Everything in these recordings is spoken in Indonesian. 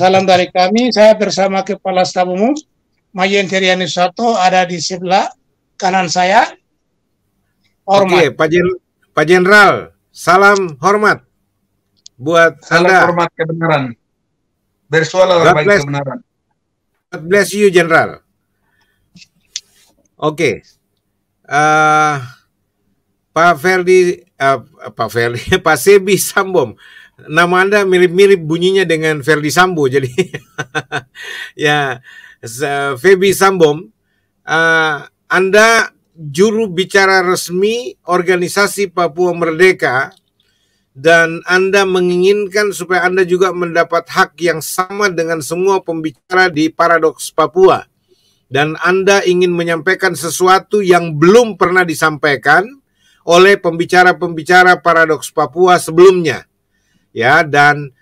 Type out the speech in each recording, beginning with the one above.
salam dari kami. Saya bersama Kepala Staf Umum Majen Herianus Suharto ada di sebelah kanan saya. Hormat. Oke, Pak Jenderal, salam hormat buat salam Anda. Hormat kebenaran. Bersuara bagi kebenaran. God bless you, Jenderal. Oke. Pak Sebi Sambom. Nama Anda mirip-mirip bunyinya dengan Ferdi Sambo, jadi ya, Febi Sambom, Anda juru bicara resmi organisasi Papua Merdeka, dan Anda menginginkan supaya Anda juga mendapat hak yang sama dengan semua pembicara di Paradoks Papua. Dan Anda ingin menyampaikan sesuatu yang belum pernah disampaikan oleh pembicara-pembicara Paradoks Papua sebelumnya. Ya, dan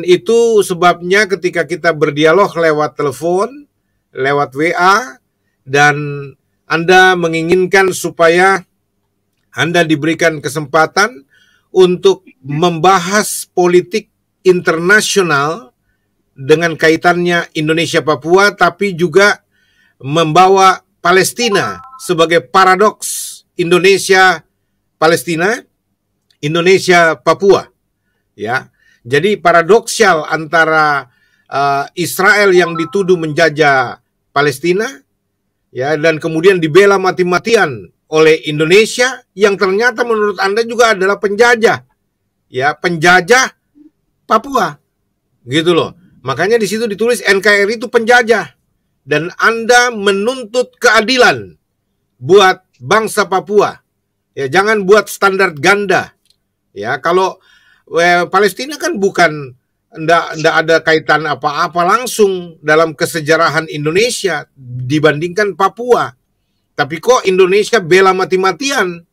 itu sebabnya ketika kita berdialog lewat telepon, lewat WA, dan Anda menginginkan supaya Anda diberikan kesempatan untuk membahas politik internasional dengan kaitannya Indonesia-Papua, tapi juga membawa Palestina sebagai paradoks Indonesia-Palestina, Indonesia-Papua. Ya, jadi paradoksal antara Israel yang dituduh menjajah Palestina, ya, dan kemudian dibela mati-matian oleh Indonesia yang ternyata menurut Anda juga adalah penjajah, ya, penjajah Papua, gitu loh. Makanya di situ ditulis NKRI itu penjajah, dan Anda menuntut keadilan buat bangsa Papua, ya, jangan buat standar ganda, ya. Kalau Palestina kan bukan ndak ada kaitan apa-apa langsung dalam kesejarahan Indonesia dibandingkan Papua. Tapi kok Indonesia bela mati-matian,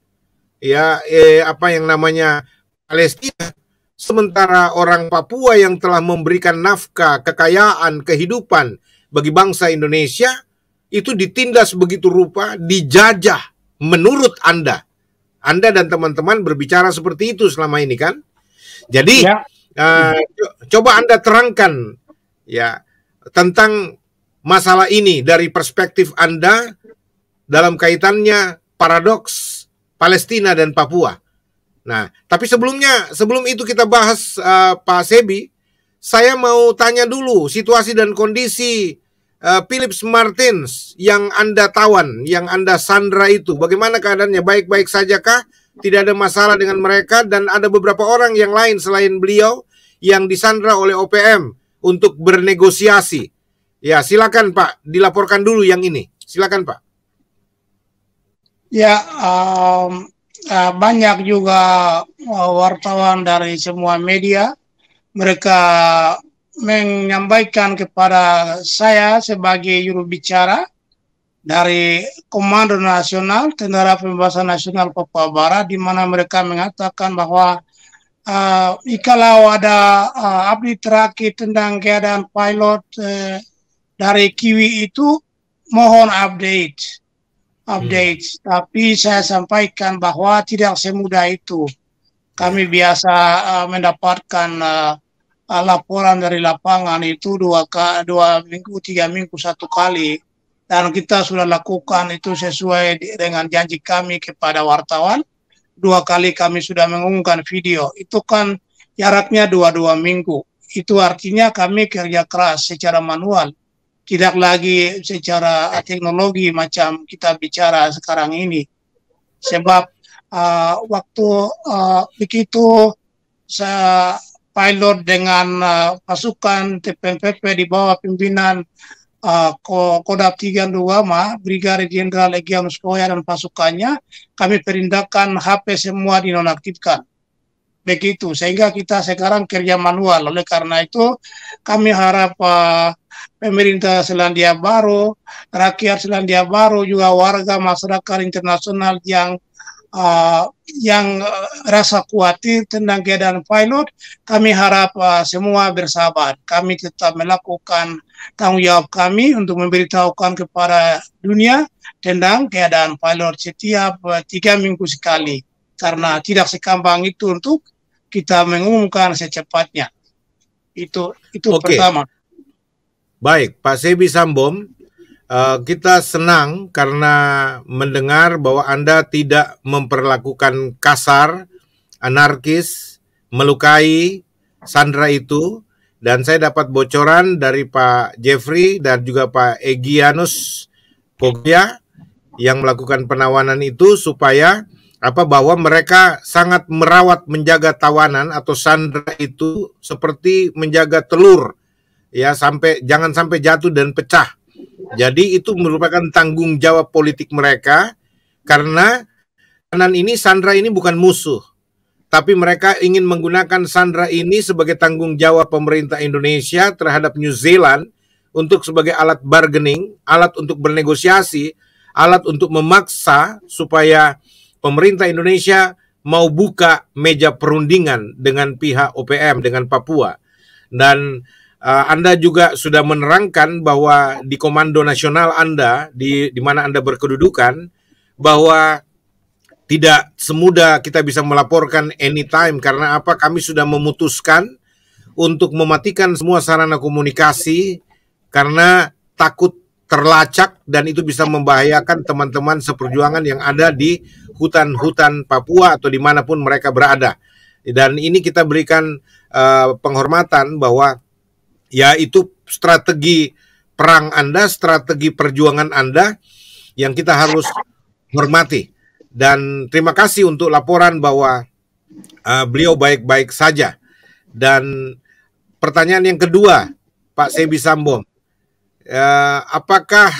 ya, apa yang namanya Palestina, sementara orang Papua yang telah memberikan nafkah, kekayaan, kehidupan bagi bangsa Indonesia itu ditindas begitu rupa, dijajah menurut Anda. Anda dan teman-teman berbicara seperti itu selama ini kan? Jadi ya. Coba Anda terangkan, ya, tentang masalah ini dari perspektif Anda dalam kaitannya paradoks Palestina dan Papua. Nah, tapi sebelum itu kita bahas, Pak Sebi, saya mau tanya dulu situasi dan kondisi Philips Martins yang Anda tawan, yang Anda sandra itu. Bagaimana keadaannya? Baik-baik saja kah? Tidak ada masalah dengan mereka, dan ada beberapa orang yang lain selain beliau yang disandra oleh OPM untuk bernegosiasi. Ya, silakan Pak, dilaporkan dulu yang ini. Silakan Pak. Ya, banyak juga wartawan dari semua media. Mereka menyampaikan kepada saya sebagai juru bicara dari Komando Nasional Tentara Pembebasan Nasional Papua Barat, di mana mereka mengatakan bahwa kalau ada update terakhir tentang keadaan pilot dari Kiwi itu, mohon update. Tapi saya sampaikan bahwa tidak semudah itu. Kami biasa mendapatkan laporan dari lapangan itu 2 minggu, 3 minggu satu kali, dan kita sudah lakukan itu sesuai dengan janji kami kepada wartawan. 2 kali kami sudah mengumumkan video. Itu kan jaraknya 2 minggu. Itu artinya kami kerja keras secara manual, tidak lagi secara teknologi macam kita bicara sekarang ini. Sebab waktu begitu pilot dengan pasukan TPNPP di bawah pimpinan Kodam 32 Brigadir Jenderal Egyanus Poya dan pasukannya, kami perintahkan HP semua dinonaktifkan. Begitu, sehingga kita sekarang kerja manual. Oleh karena itu kami harap pemerintah Selandia Baru, rakyat Selandia Baru, juga warga masyarakat internasional yang rasa khawatir tentang keadaan pilot, kami harap semua bersabar. Kami tetap melakukan tanggung jawab kami untuk memberitahukan kepada dunia tentang keadaan pilot setiap 3 minggu sekali, karena tidak segampang itu untuk kita mengumumkan secepatnya. Itu Oke. pertama. Baik, Pak Sebi Sambom, kita senang karena mendengar bahwa Anda tidak memperlakukan kasar, anarkis, melukai Sandra itu, dan saya dapat bocoran dari Pak Jeffrey dan juga Pak Egyanus Pogja yang melakukan penawanan itu supaya bahwa mereka sangat merawat menjaga tawanan atau Sandra itu seperti menjaga telur, ya, jangan sampai jatuh dan pecah. Jadi itu merupakan tanggung jawab politik mereka, karena Sandra ini bukan musuh, tapi mereka ingin menggunakan Sandra ini sebagai tanggung jawab pemerintah Indonesia terhadap New Zealand untuk sebagai alat bargaining, alat untuk bernegosiasi, alat untuk memaksa supaya pemerintah Indonesia mau buka meja perundingan dengan pihak OPM, dengan Papua. Dan Anda juga sudah menerangkan bahwa di Komando Nasional Anda, di mana Anda berkedudukan, bahwa tidak semudah kita bisa melaporkan anytime. Karena kami sudah memutuskan untuk mematikan semua sarana komunikasi karena takut terlacak dan itu bisa membahayakan teman-teman seperjuangan yang ada di hutan-hutan Papua atau dimanapun mereka berada. Dan ini kita berikan penghormatan bahwa ya itu strategi perang Anda, strategi perjuangan Anda yang kita harus hormati. Dan terima kasih untuk laporan bahwa beliau baik-baik saja. Dan pertanyaan yang kedua, Pak Sebi Sambom, apakah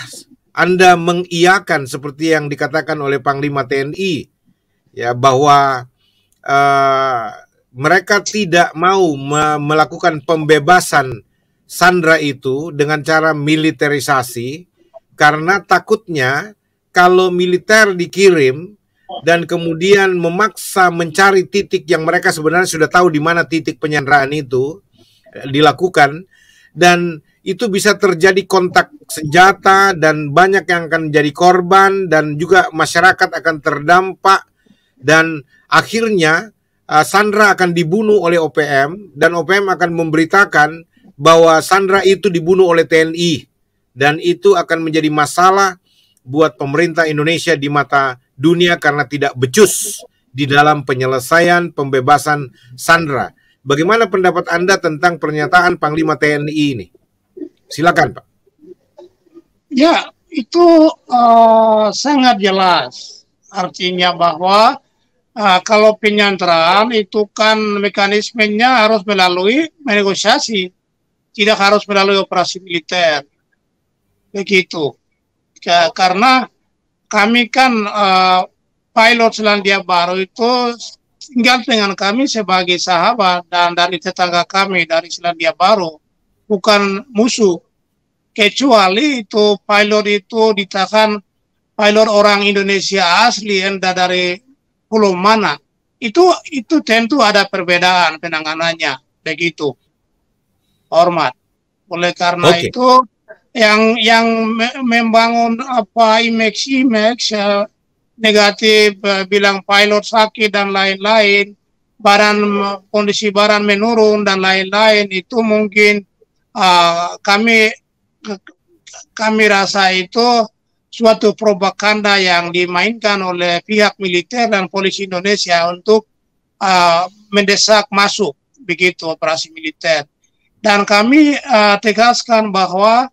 Anda mengiyakan seperti yang dikatakan oleh Panglima TNI, ya, bahwa mereka tidak mau melakukan pembebasan Sandra itu dengan cara militerisasi karena takutnya kalau militer dikirim dan kemudian memaksa mencari titik yang mereka sebenarnya sudah tahu di mana titik penyanderaan itu dilakukan, dan itu bisa terjadi kontak senjata dan banyak yang akan menjadi korban dan juga masyarakat akan terdampak, dan akhirnya Sandra akan dibunuh oleh OPM dan OPM akan memberitakan bahwa Sandra itu dibunuh oleh TNI, dan itu akan menjadi masalah buat pemerintah Indonesia di mata dunia karena tidak becus di dalam penyelesaian pembebasan Sandra. Bagaimana pendapat Anda tentang pernyataan Panglima TNI ini? Silakan, Pak. Ya, itu sangat jelas. Artinya bahwa kalau penyanderaan itu kan mekanismenya harus melalui negosiasi, tidak harus melalui operasi militer. Begitu. Karena kami kan pilot Selandia Baru itu tinggal dengan kami sebagai sahabat dan dari tetangga kami dari Selandia Baru, bukan musuh. Kecuali itu pilot itu ditahan pilot orang Indonesia asli entah dari pulau mana. Itu tentu ada perbedaan penanganannya, begitu. Hormat. Oleh karena itu yang membangun image negatif, bilang pilot sakit dan lain-lain, kondisi badan menurun dan lain-lain, itu mungkin kami rasa itu suatu propaganda yang dimainkan oleh pihak militer dan polisi Indonesia untuk mendesak masuk begitu operasi militer. Dan kami tegaskan bahwa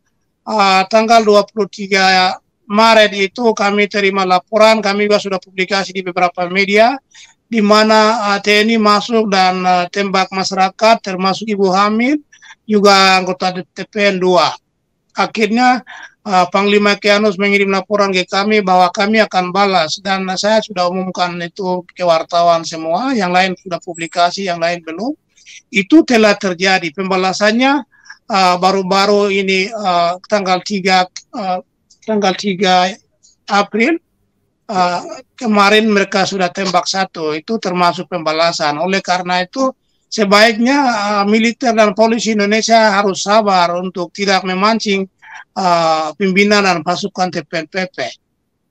tanggal 23 Maret itu kami terima laporan, kami juga sudah publikasi di beberapa media, di mana TNI masuk dan tembak masyarakat, termasuk ibu hamil, juga anggota TPN 2. Akhirnya Panglima Egyanus mengirim laporan ke kami bahwa kami akan balas, dan saya sudah umumkan itu ke wartawan semua, yang lain sudah publikasi, yang lain belum. Itu telah terjadi pembalasannya baru-baru ini tanggal 3 April kemarin mereka sudah tembak satu, itu termasuk pembalasan. Oleh karena itu sebaiknya militer dan polisi Indonesia harus sabar untuk tidak memancing pimpinan dan pasukan TPNPP.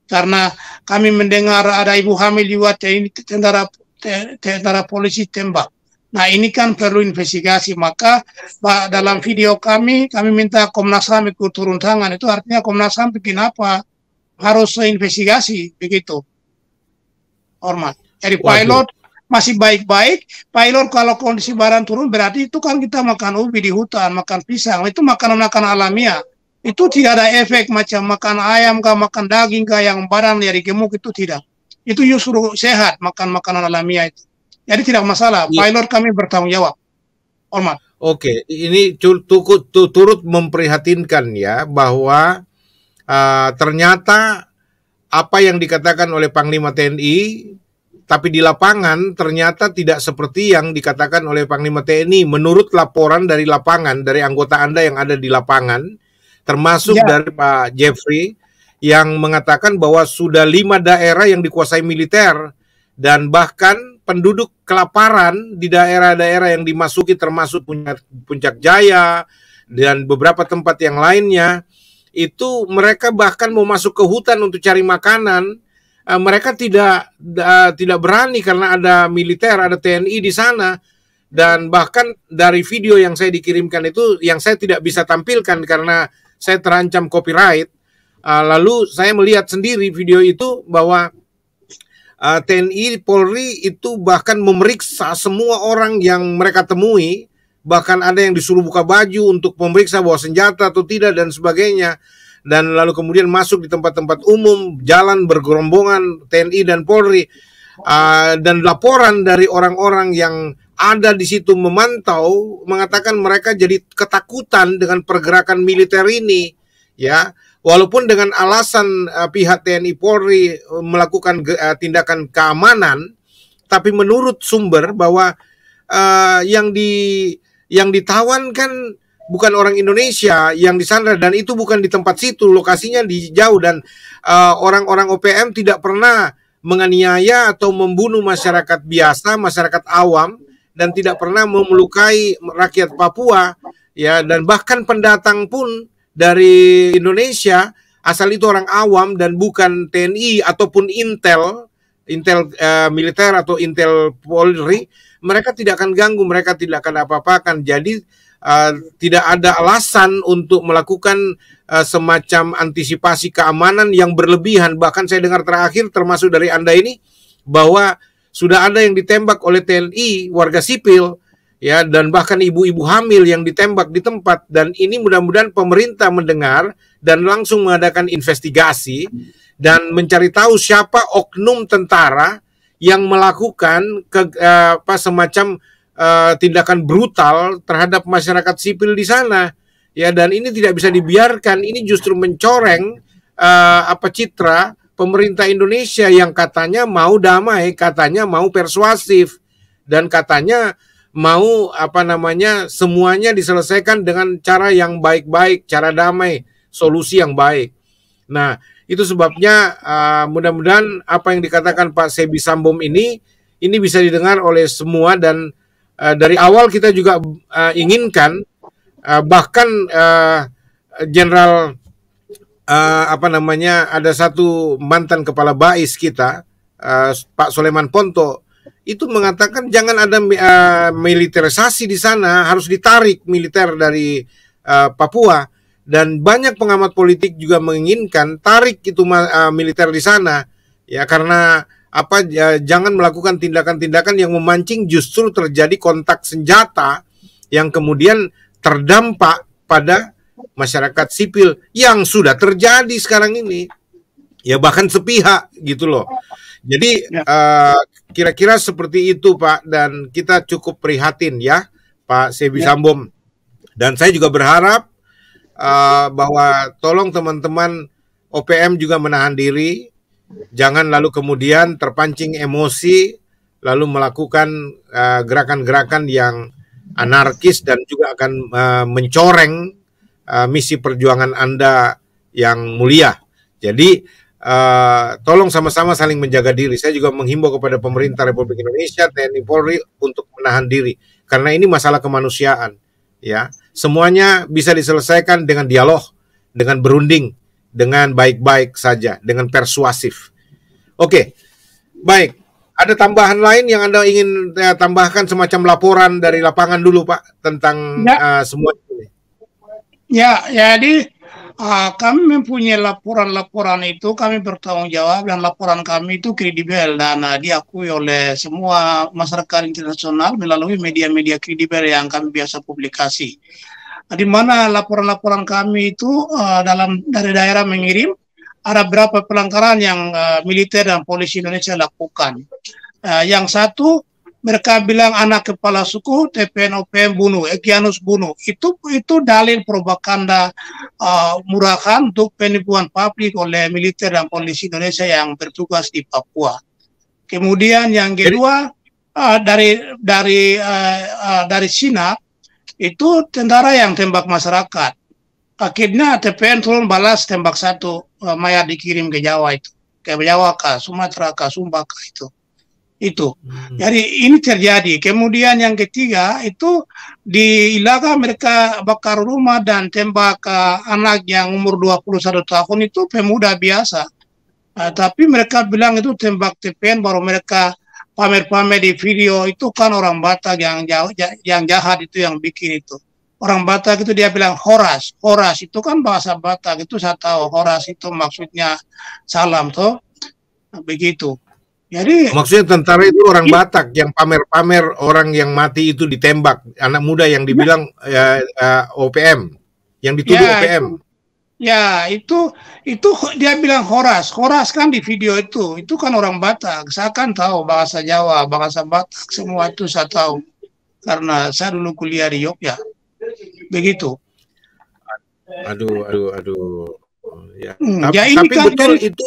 Karena kami mendengar ada ibu hamil juga tentara polisi tembak. Nah, ini kan perlu investigasi. Maka Pak, dalam video kami minta Komnas HAM ikut turun tangan. Itu artinya Komnas HAM bikin apa? Harus investigasi, begitu. Hormat. Jadi pilot masih baik-baik. Pilot kalau kondisi badan turun berarti itu kan kita makan ubi di hutan, makan pisang. Itu makanan-makanan alamiah. Itu tidak ada efek macam makan ayam kah, makan daging kah yang badan dari gemuk, itu tidak. Itu justru sehat makan makanan alamiah itu. Jadi tidak masalah. Pilot kami bertanggung jawab. Hormat. Oke, ini turut memprihatinkan ya bahwa ternyata apa yang dikatakan oleh Panglima TNI, tapi di lapangan ternyata tidak seperti yang dikatakan oleh Panglima TNI. Menurut laporan dari lapangan, dari anggota Anda yang ada di lapangan, termasuk dari Pak Jeffrey, yang mengatakan bahwa sudah 5 daerah yang dikuasai militer, dan bahkan penduduk kelaparan di daerah-daerah yang dimasuki termasuk Puncak Jaya dan beberapa tempat yang lainnya, itu mereka bahkan mau masuk ke hutan untuk cari makanan. Mereka tidak berani karena ada militer, ada TNI di sana. Dan bahkan dari video yang saya dikirimkan itu, yang saya tidak bisa tampilkan karena saya terancam copyright. Lalu saya melihat sendiri video itu bahwa TNI, Polri itu bahkan memeriksa semua orang yang mereka temui, bahkan ada yang disuruh buka baju untuk memeriksa bawa senjata atau tidak dan sebagainya, dan lalu kemudian masuk di tempat-tempat umum, jalan bergerombongan TNI dan Polri, dan laporan dari orang-orang yang ada di situ memantau mengatakan mereka jadi ketakutan dengan pergerakan militer ini, ya. Walaupun dengan alasan pihak TNI Polri melakukan tindakan keamanan, tapi menurut sumber bahwa yang ditawan kan bukan orang Indonesia yang disandra, dan itu bukan di tempat situ, lokasinya di jauh, dan orang-orang OPM tidak pernah menganiaya atau membunuh masyarakat biasa, masyarakat awam, dan tidak pernah memelukai rakyat Papua, ya, dan bahkan pendatang pun dari Indonesia asal itu orang awam dan bukan TNI ataupun intel militer atau intel Polri, mereka tidak akan ganggu, mereka tidak akan apa-apakan. Jadi tidak ada alasan untuk melakukan semacam antisipasi keamanan yang berlebihan. Bahkan saya dengar terakhir termasuk dari Anda ini bahwa sudah ada yang ditembak oleh TNI warga sipil, ya, dan bahkan ibu-ibu hamil yang ditembak di tempat. Dan ini mudah-mudahan pemerintah mendengar dan langsung mengadakan investigasi dan mencari tahu siapa oknum tentara yang melakukan semacam tindakan brutal terhadap masyarakat sipil di sana, ya. Dan ini tidak bisa dibiarkan. Ini justru mencoreng citra pemerintah Indonesia yang katanya mau damai, katanya mau persuasif, dan katanya mau semuanya diselesaikan dengan cara yang baik-baik, cara damai, solusi yang baik. Nah, itu sebabnya mudah-mudahan apa yang dikatakan Pak Sebi Sambom ini bisa didengar oleh semua. Dan dari awal kita juga inginkan bahkan Jenderal ada satu mantan kepala BAIS kita, Pak Soleman Ponto, itu mengatakan jangan ada militerisasi di sana, harus ditarik militer dari Papua. Dan banyak pengamat politik juga menginginkan tarik itu militer di sana, ya, karena jangan melakukan tindakan-tindakan yang memancing justru terjadi kontak senjata yang kemudian terdampak pada masyarakat sipil yang sudah terjadi sekarang ini, ya, bahkan sepihak gitu loh. Jadi kira-kira seperti itu, Pak, dan kita cukup prihatin ya, Pak Sebi Sambom. Dan saya juga berharap bahwa tolong teman-teman OPM juga menahan diri, jangan lalu kemudian terpancing emosi lalu melakukan gerakan-gerakan yang anarkis dan juga akan mencoreng misi perjuangan Anda yang mulia. Jadi tolong sama-sama saling menjaga diri. Saya juga menghimbau kepada pemerintah Republik Indonesia, TNI Polri untuk menahan diri karena ini masalah kemanusiaan, ya. Semuanya bisa diselesaikan dengan dialog, dengan berunding, dengan baik-baik saja, dengan persuasif. Oke, baik. Ada tambahan lain yang Anda ingin tambahkan, semacam laporan dari lapangan dulu Pak tentang semua ini? Ya, jadi kami mempunyai laporan-laporan itu, kami bertanggung jawab, dan laporan kami itu kredibel dan diakui oleh semua masyarakat internasional melalui media-media kredibel yang kami biasa publikasi. Di mana laporan-laporan kami itu dari daerah mengirim ada berapa pelanggaran yang militer dan polisi Indonesia lakukan. Yang satu, mereka bilang anak kepala suku TPN OPM bunuh, Egyanus bunuh. Itu dalil propaganda murahan untuk penipuan publik oleh militer dan polisi Indonesia yang bertugas di Papua. Kemudian yang kedua, dari Sina itu tentara yang tembak masyarakat. Akhirnya TPN turun balas tembak satu, mayat dikirim ke Jawa itu, ke Jawa, ke Sumatera, ke Sumba itu. Jadi ini terjadi. Kemudian yang ketiga itu di Ilaga mereka bakar rumah dan tembak anak yang umur 21 tahun itu pemuda biasa. Tapi mereka bilang itu tembak TPN, baru mereka pamer-pamer di video. Itu kan orang Batak yang jahat itu yang bikin itu. Orang Batak itu dia bilang horas. Horas itu kan bahasa Batak, itu saya tahu. Horas itu maksudnya salam tuh. Begitu. Jadi maksudnya tentara itu orang Batak yang pamer-pamer orang yang mati itu ditembak, anak muda yang dibilang OPM, yang dituduh OPM. Itu dia bilang horas. Horas kan di video itu kan orang Batak. Saya kan tahu bahasa Jawa, bahasa Batak, semua itu saya tahu karena saya dulu kuliah di Yogyakarta. Begitu. Aduh. Ya. Tapi kan betul itu.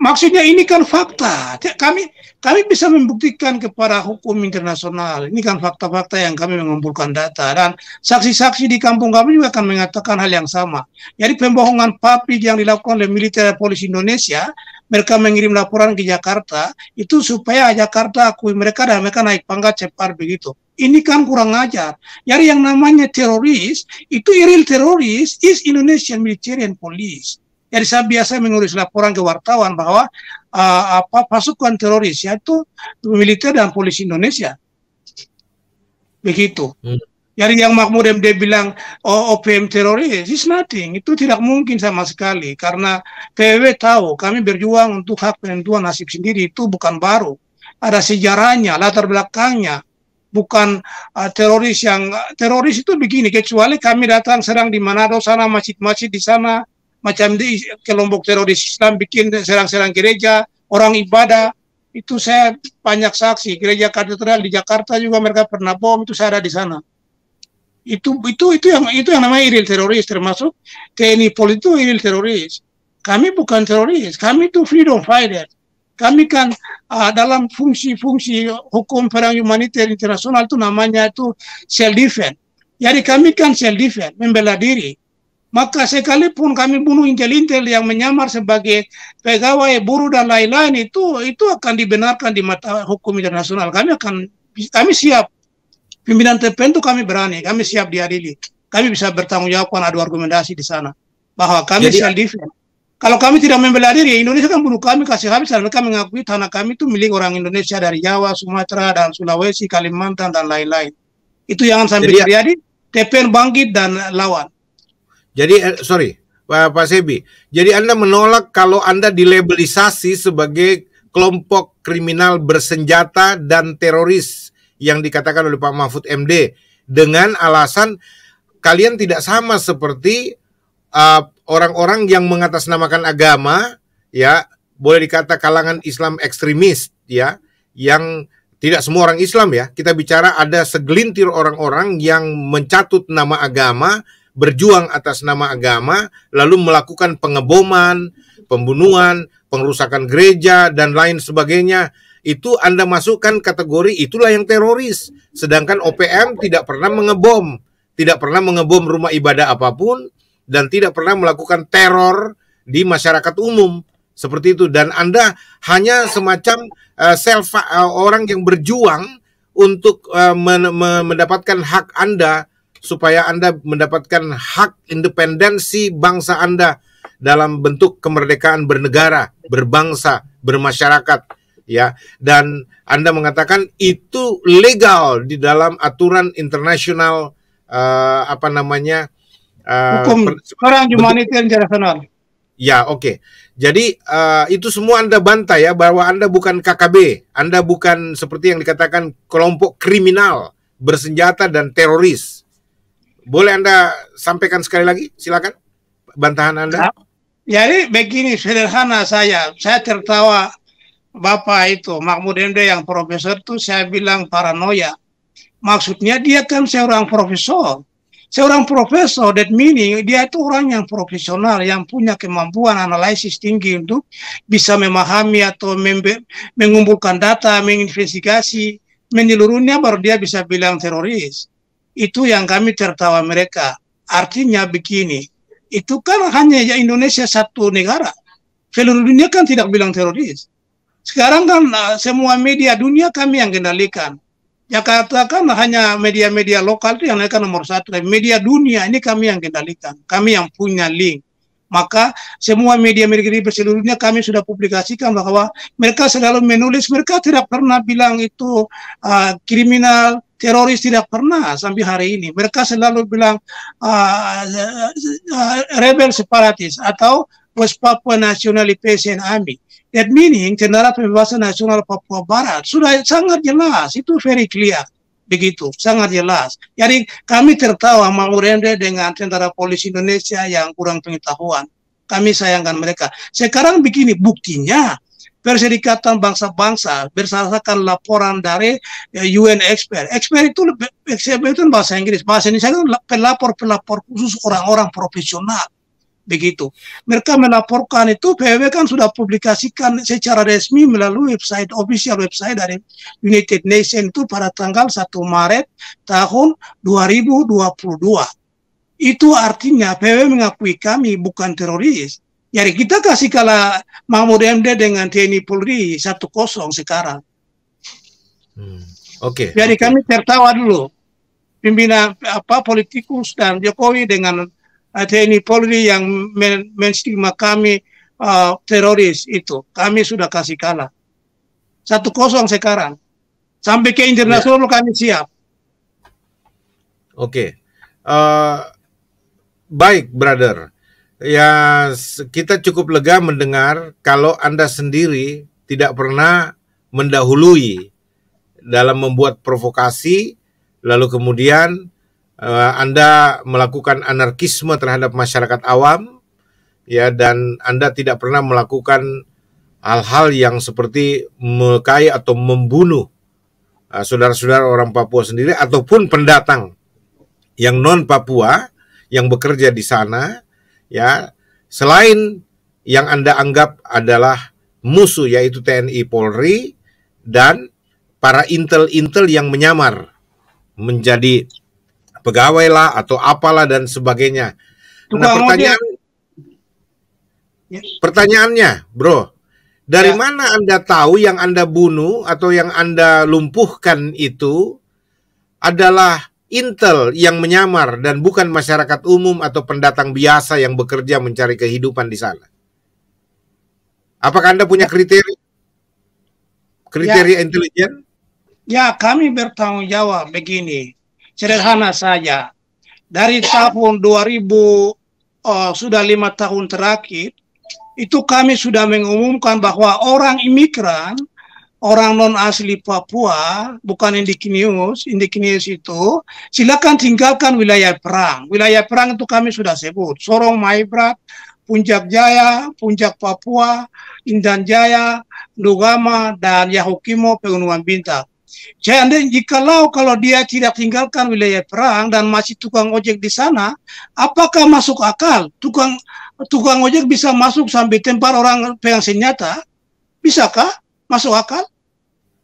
Maksudnya ini kan fakta. Kami bisa membuktikan kepada hukum internasional. Ini kan fakta-fakta yang kami mengumpulkan data, dan saksi-saksi di kampung kami juga akan mengatakan hal yang sama. Jadi pembohongan publik yang dilakukan oleh militer dan polisi Indonesia, mereka mengirim laporan ke Jakarta itu supaya Jakarta akui mereka dan mereka naik pangkat cepat begitu. Ini kan kurang ajar. Jadi yang namanya teroris itu real teroris is Indonesian military and police. Jadi saya biasa menulis laporan ke wartawan bahwa pasukan teroris yaitu militer dan polisi Indonesia. Begitu. Jadi yang Mahmud MD bilang OPM teroris is nothing. Itu tidak mungkin sama sekali karena PWW tahu kami berjuang untuk hak penentuan nasib sendiri, itu bukan baru. Ada sejarahnya, latar belakangnya. Bukan teroris itu begini, kecuali kami datang serang di Manado sana, masjid-masjid di sana, macam di kelompok teroris Islam bikin serang-serang gereja, orang ibadah, itu saya banyak saksi. Gereja katedral di Jakarta juga mereka pernah bom, itu saya ada di sana. Itu yang namanya real teroris, termasuk TNI Polri itu real teroris. Kami bukan teroris, kami itu freedom fighter. Kami kan dalam fungsi-fungsi hukum perang humaniter internasional itu namanya itu self defense. Jadi kami kan self defense, membela diri. Maka sekalipun kami bunuh intel-intel yang menyamar sebagai pegawai buruh dan lain-lain, itu akan dibenarkan di mata hukum internasional. Kami siap. Pimpinan TPN itu kami berani, kami siap diadili. Kami bisa bertanggung jawab, adu argumentasi di sana bahwa kami self defense. Kalau kami tidak membela diri, Indonesia kan bunuh kami, kasih habis, dan mereka mengakui tanah kami itu milik orang Indonesia dari Jawa, Sumatera, dan Sulawesi, Kalimantan, dan lain-lain. Itu jangan sampai terjadi, TPN bangkit dan lawan. Jadi, sorry, Pak Sebi, jadi Anda menolak kalau Anda dilabelisasi sebagai kelompok kriminal bersenjata dan teroris yang dikatakan oleh Pak Mahfud MD, dengan alasan kalian tidak sama seperti orang-orang yang mengatasnamakan agama, ya, boleh dikata kalangan Islam ekstremis, ya, yang tidak semua orang Islam, ya. Kita bicara ada segelintir orang-orang yang mencatut nama agama, berjuang atas nama agama, lalu melakukan pengeboman, pembunuhan, pengerusakan gereja, dan lain sebagainya. Itu Anda masukkan kategori itulah yang teroris. Sedangkan OPM tidak pernah mengebom, tidak pernah mengebom rumah ibadah apapun, dan tidak pernah melakukan teror di masyarakat umum seperti itu. Dan Anda hanya semacam orang yang berjuang untuk mendapatkan hak Anda, supaya Anda mendapatkan hak independensi bangsa Anda dalam bentuk kemerdekaan bernegara, berbangsa, bermasyarakat. ya, dan Anda mengatakan itu legal di dalam aturan internasional hukum orang humanitarian internasional. Ya, oke. Jadi itu semua Anda bantah ya, bahwa Anda bukan KKB, Anda bukan seperti yang dikatakan kelompok kriminal bersenjata dan teroris. Boleh Anda sampaikan sekali lagi? Silakan bantahan Anda. Jadi begini, sederhana saya tertawa Bapak itu Mahfud MD yang profesor itu, saya bilang paranoia. Maksudnya dia kan seorang profesor. Seorang profesor, that meaning dia itu orang yang profesional, yang punya kemampuan analisis tinggi untuk bisa memahami atau mengumpulkan data, menginvestigasi, menyeluruhnya, baru dia bisa bilang teroris. Itu yang kami tertawa mereka. Artinya begini, itu kan hanya Indonesia satu negara. Seluruh dunia kan tidak bilang teroris. Sekarang kan semua media dunia kami yang kendalikan. Jakarta kan hanya media-media lokal itu yang mereka nomor satu. Media dunia ini kami yang kendalikan. Kami yang punya link. Maka semua media-media seluruh dunia kami sudah publikasikan bahwa mereka selalu menulis, mereka tidak pernah bilang itu kriminal, teroris, tidak pernah sampai hari ini. Mereka selalu bilang rebel separatis atau West Papua Nationalization Army. That meaning Tentara Pembebasan Nasional Papua Barat sudah sangat jelas, itu very clear, begitu, sangat jelas. Jadi kami tertawa Mahfud MD dengan tentara polisi Indonesia yang kurang pengetahuan. Kami sayangkan mereka. Sekarang begini, buktinya Perserikatan Bangsa-Bangsa berdasarkan laporan dari UN expert. Expert itu bahasa Inggris, bahasa Indonesia itu pelapor khusus orang-orang profesional. Begitu. Mereka melaporkan itu, PBB kan sudah publikasikan secara resmi melalui official website dari United Nations itu pada tanggal 1 Maret tahun 2022. Itu artinya PBB mengakui kami bukan teroris. Jadi kita kasih kalah Mahfud MD dengan TNI Polri 1-0 sekarang. Oke. Jadi kami tertawa dulu. Pimpinan politikus dan Jokowi dengan TNI Polri yang menstigma kami teroris itu. Kami sudah kasih kalah. 1-0 sekarang. Sampai ke internasional kami siap. Oke. Baik, brother. Ya, kita cukup lega mendengar kalau Anda sendiri tidak pernah mendahului dalam membuat provokasi, lalu kemudian Anda melakukan anarkisme terhadap masyarakat awam, ya, dan Anda tidak pernah melakukan hal-hal yang seperti melukai atau membunuh saudara-saudara orang Papua sendiri ataupun pendatang yang non Papua yang bekerja di sana, ya, selain yang Anda anggap adalah musuh yaitu TNI Polri dan para intel-intel yang menyamar menjadi pegawai lah atau apalah dan sebagainya. Nah, pertanyaannya, bro, dari mana Anda tahu yang Anda bunuh atau yang Anda lumpuhkan itu adalah intel yang menyamar dan bukan masyarakat umum atau pendatang biasa yang bekerja mencari kehidupan di sana? Apakah Anda punya kriteria intelijen? Ya, kami bertanggung jawab begini. Sederhana saja. Dari tahun 2000 sudah 5 tahun terakhir itu kami sudah mengumumkan bahwa orang imigran, orang non asli Papua, bukan indigenous itu silakan tinggalkan wilayah perang. Wilayah perang itu kami sudah sebut. Sorong, Maibrat, Puncak Jaya, Puncak Papua, Indan Jaya, Nugama, dan Yahukimo, Pegunungan Bintang. Jadi kalau dia tidak tinggalkan wilayah perang dan masih tukang ojek di sana, apakah masuk akal tukang ojek bisa masuk sampai tempat orang pegang senjata? Bisakah masuk akal?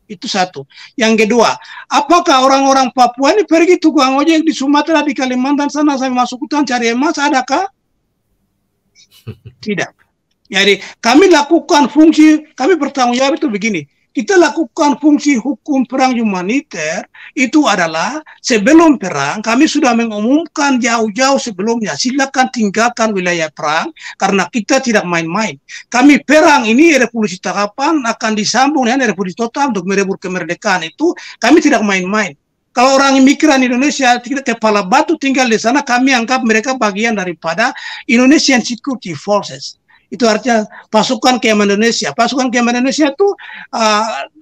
Itu satu. Yang kedua, apakah orang-orang Papua ini pergi tukang ojek di Sumatera, di Kalimantan sana sampai masuk hutan cari emas? Adakah? Tidak. Jadi kami lakukan fungsi, kami bertanggung jawab itu begini. kita lakukan fungsi hukum perang humaniter itu adalah sebelum perang kami sudah mengumumkan jauh-jauh sebelumnya, silakan tinggalkan wilayah perang karena kita tidak main-main. Kami perang ini revolusi tahapan akan disambung dengan revolusi total untuk merebut kemerdekaan, itu kami tidak main-main. Kalau orang imigran Indonesia tidak kepala batu tinggal di sana, kami anggap mereka bagian daripada Indonesian Security Forces. Itu artinya pasukan keamanan Indonesia. Pasukan keamanan Indonesia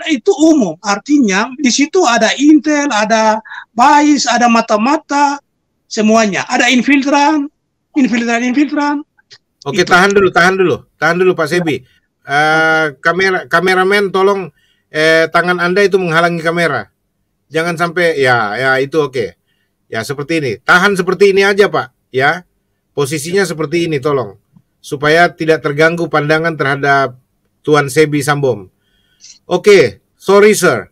itu umum. Artinya di situ ada intel, ada BAIS, ada mata-mata, semuanya. Ada infiltran. Oke, itu. tahan dulu Pak Sebi. Kameramen tolong tangan Anda itu menghalangi kamera. Jangan sampai ya itu oke. Ya seperti ini. Tahan seperti ini aja Pak, ya. Posisinya seperti ini tolong. Supaya tidak terganggu pandangan terhadap Tuan Sebi Sambom. Oke, sorry sir.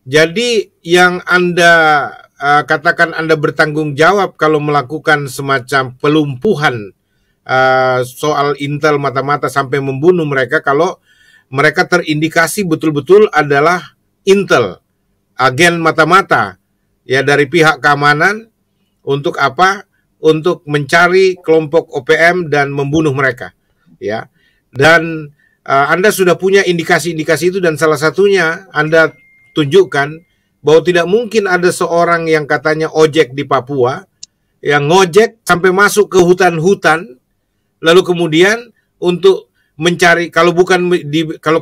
Jadi yang Anda katakan Anda bertanggung jawab kalau melakukan semacam pelumpuhan soal intel mata-mata sampai membunuh mereka kalau mereka terindikasi betul-betul adalah intel, agen mata-mata ya dari pihak keamanan. Untuk apa? Untuk mencari kelompok OPM dan membunuh mereka, ya. Dan Anda sudah punya indikasi-indikasi itu dan salah satunya Anda tunjukkan bahwa tidak mungkin ada seorang yang katanya ojek di Papua yang ngojek sampai masuk ke hutan-hutan lalu kemudian untuk mencari kalau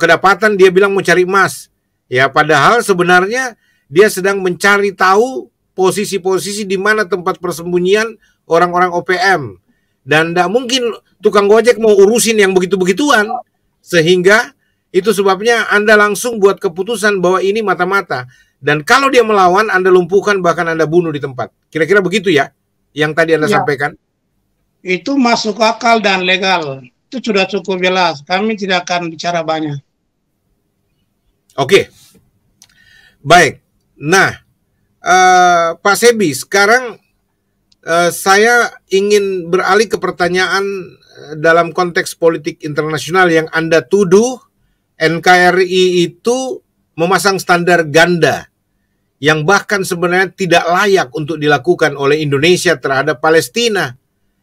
kedapatan dia bilang mau cari emas, ya. Padahal sebenarnya dia sedang mencari tahu posisi-posisi di mana tempat persembunyian orang-orang OPM. Dan tidak mungkin tukang gojek mau urusin yang begitu-begituan. Sehingga itu sebabnya Anda langsung buat keputusan bahwa ini mata-mata. Dan kalau dia melawan, Anda lumpuhkan, bahkan Anda bunuh di tempat. Kira-kira begitu ya, yang tadi Anda sampaikan? Itu masuk akal dan legal. Itu sudah cukup jelas. Kami tidak akan bicara banyak. Oke. Baik. Nah, Pak Sebi, sekarang saya ingin beralih ke pertanyaan dalam konteks politik internasional yang Anda tuduh NKRI itu memasang standar ganda yang bahkan sebenarnya tidak layak untuk dilakukan oleh Indonesia terhadap Palestina,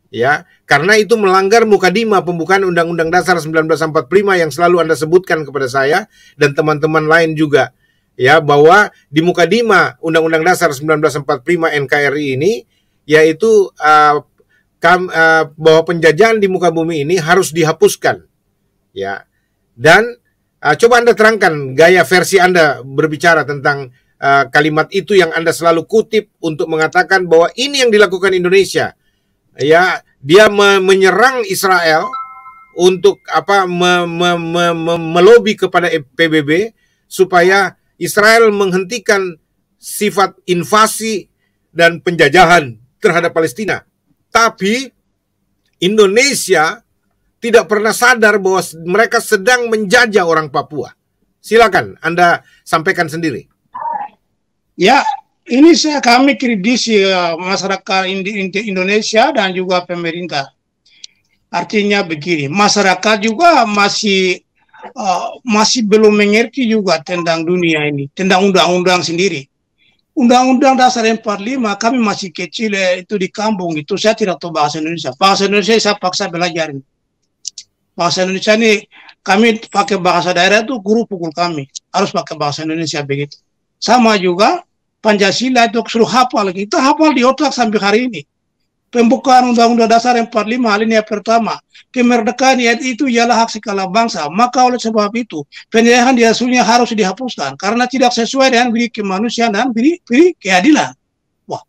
ya, karena itu melanggar Mukadimah pembukaan Undang-Undang Dasar 1945 yang selalu Anda sebutkan kepada saya dan teman-teman lain juga, ya, bahwa di Mukadimah Undang-Undang Dasar 1945 NKRI ini yaitu bahwa penjajahan di muka bumi ini harus dihapuskan, ya. Dan coba Anda terangkan gaya versi Anda berbicara tentang kalimat itu yang Anda selalu kutip untuk mengatakan bahwa ini yang dilakukan Indonesia, ya. Dia menyerang Israel untuk melobi kepada PBB supaya Israel menghentikan sifat invasi dan penjajahan terhadap Palestina. Tapi Indonesia tidak pernah sadar bahwa mereka sedang menjajah orang Papua. Silakan Anda sampaikan sendiri. Ya, ini kami kritisi masyarakat Indonesia dan juga pemerintah. Artinya begini, masyarakat juga masih belum mengerti juga tentang dunia ini, tentang undang-undang sendiri. Undang-Undang Dasar 45 kami masih kecil itu di kampung itu saya tidak tahu bahasa Indonesia. Bahasa Indonesia saya paksa belajar. Bahasa Indonesia ini kami pakai bahasa daerah itu guru pukul kami harus pakai bahasa Indonesia begitu. Sama juga Pancasila itu suruh hafal, kita hafal di otak sampai hari ini. Pembukaan Undang-Undang Dasar 45 alinea pertama, kemerdekaan itu ialah hak segala bangsa. Maka oleh sebab itu, penjajahan di asalnya harus dihapuskan karena tidak sesuai dengan biri kemanusiaan dan biri keadilan. Wah,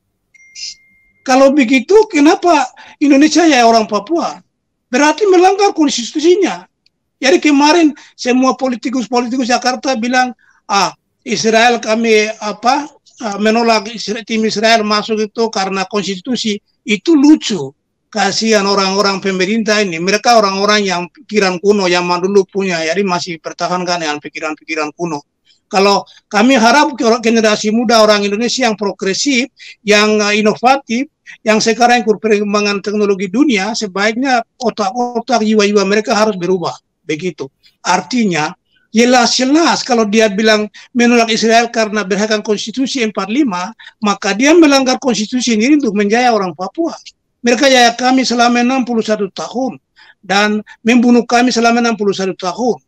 kalau begitu kenapa Indonesia ya orang Papua? Berarti melanggar konstitusinya. Jadi kemarin semua politikus Jakarta bilang, Israel kami menolak tim Israel masuk itu karena konstitusi. Itu lucu. Kasihan orang-orang pemerintah ini. Mereka orang-orang yang pikiran kuno, yang dulu punya. Jadi masih pertahankan dengan pikiran-pikiran kuno. Kalau kami harap generasi muda orang Indonesia yang progresif, yang inovatif, yang sekarang ikut perkembangan teknologi dunia, sebaiknya otak-otak jiwa-jiwa mereka harus berubah. Begitu. Artinya, jelas-jelas kalau dia bilang menolak Israel karena berdasarkan konstitusi 45, maka dia melanggar konstitusi ini untuk menjaya orang Papua. Mereka jaya kami selama 61 tahun dan membunuh kami selama 61 tahun.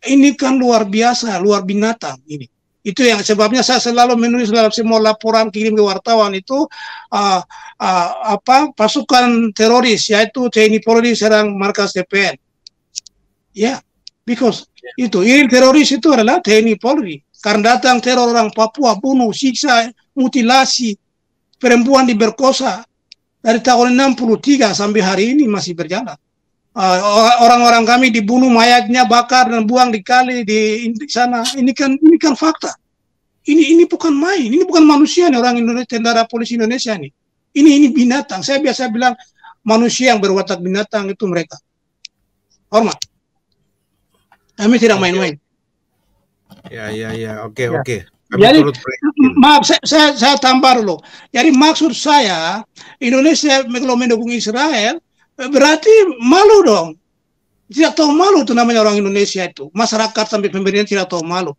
Ini kan luar biasa, luar binatang ini. Itu yang sebabnya saya selalu menulis dalam semua laporan kirim ke wartawan itu pasukan teroris, yaitu TNI Polri serang markas TPN. Ya, because ini teroris itu adalah TNI Polri. Karena datang teror orang Papua, bunuh, siksa, mutilasi, perempuan diperkosa dari tahun 63 sampai hari ini masih berjalan. Orang-orang kami dibunuh, mayatnya bakar dan buang di kali di sana. Ini kan fakta. Ini bukan main, ini bukan manusia nih orang Indonesia, tentara polisi Indonesia nih. Ini binatang. Saya biasa bilang manusia yang berwatak binatang itu mereka. Hormat. Kami tidak main-main. Ya, oke. Jadi, maaf, saya tambah dulu. Jadi maksud saya, Indonesia kalau mendukung Israel, berarti malu dong. Tidak tahu malu itu namanya orang Indonesia itu. Masyarakat sampai pemerintahan tidak tahu malu.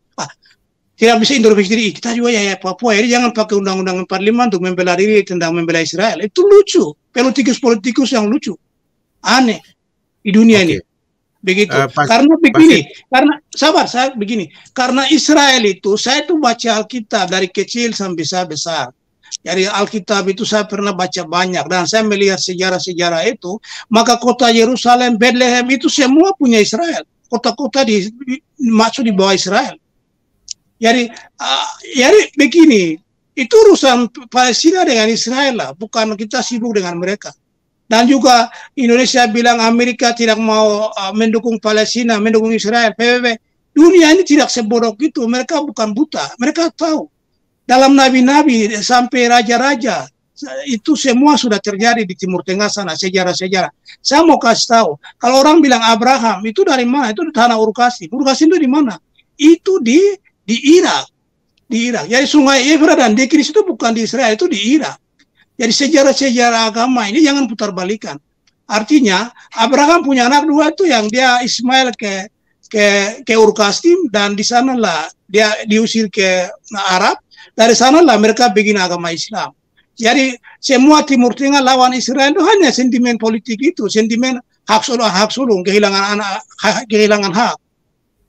Tidak bisa introspeksi diri. Kita juga ya Papua. Jadi jangan pakai undang-undang 45 untuk membela diri tentang membela Israel. Itu lucu. Politikus yang lucu. Aneh di dunia ini. Begitu. Karena begini. Karena Israel itu, saya itu baca Alkitab dari kecil sampai saya besar. Dari Alkitab itu saya pernah baca banyak dan saya melihat sejarah-sejarah itu, maka kota Yerusalem, Bethlehem itu semua punya Israel. Kota-kota masuk di bawah Israel. Jadi begini, itu urusan Palestina dengan Israel lah, bukan kita sibuk dengan mereka. Dan juga Indonesia bilang Amerika tidak mau mendukung Palestina, mendukung Israel, PBB. Dunia ini tidak sebodoh itu, mereka bukan buta, mereka tahu. Dalam nabi-nabi sampai raja-raja itu semua sudah terjadi di Timur Tengah sana, sejarah-sejarah. Saya mau kasih tahu, kalau orang bilang Abraham itu dari mana? Itu di tanah Urukasi. Urukasi itu di mana? Itu di Irak. Di Irak. Jadi Sungai Efrat dan Tigris itu bukan di Israel, itu di Irak. Jadi sejarah-sejarah agama ini jangan putar balikan. Artinya Abraham punya anak dua itu yang dia Ismail ke Urukasi dan di sanalah dia diusir ke Arab. Dari sanalah mereka bikin agama Islam. Jadi semua Timur Tengah lawan Israel itu hanya sentimen politik itu, sentimen hak sulung, kehilangan hak.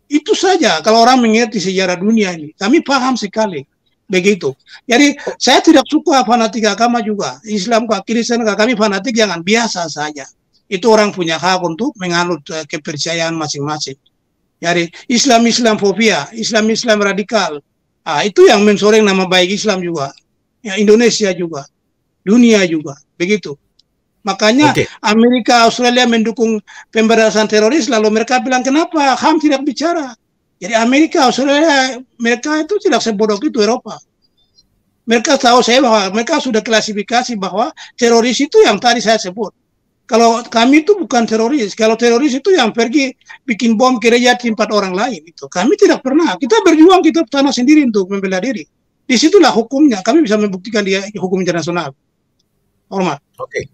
Itu saja kalau orang mengerti sejarah dunia ini. Kami paham sekali begitu. Jadi saya tidak suka fanatik agama juga. Islam Kristen kami fanatik jangan, biasa saja. Itu orang punya hak untuk menganut kepercayaan masing-masing. Jadi Islam fobia, Islam radikal. Itu yang mensoreng nama baik Islam juga, ya, Indonesia juga, dunia juga, begitu. Makanya Amerika, Australia mendukung pemberantasan teroris, lalu mereka bilang kenapa HAM tidak bicara. Jadi Amerika, Australia, mereka itu tidak sebodoh itu Eropa. Mereka tahu bahwa mereka sudah klasifikasi bahwa teroris itu yang tadi saya sebut. Kalau kami itu bukan teroris. Kalau teroris itu yang pergi bikin bom gereja tempat orang lain. Itu kami tidak pernah. Kita berjuang, kita tanah sendiri untuk membela diri. Disitulah hukumnya. Kami bisa membuktikan dia hukum internasional. Hormat. Oke.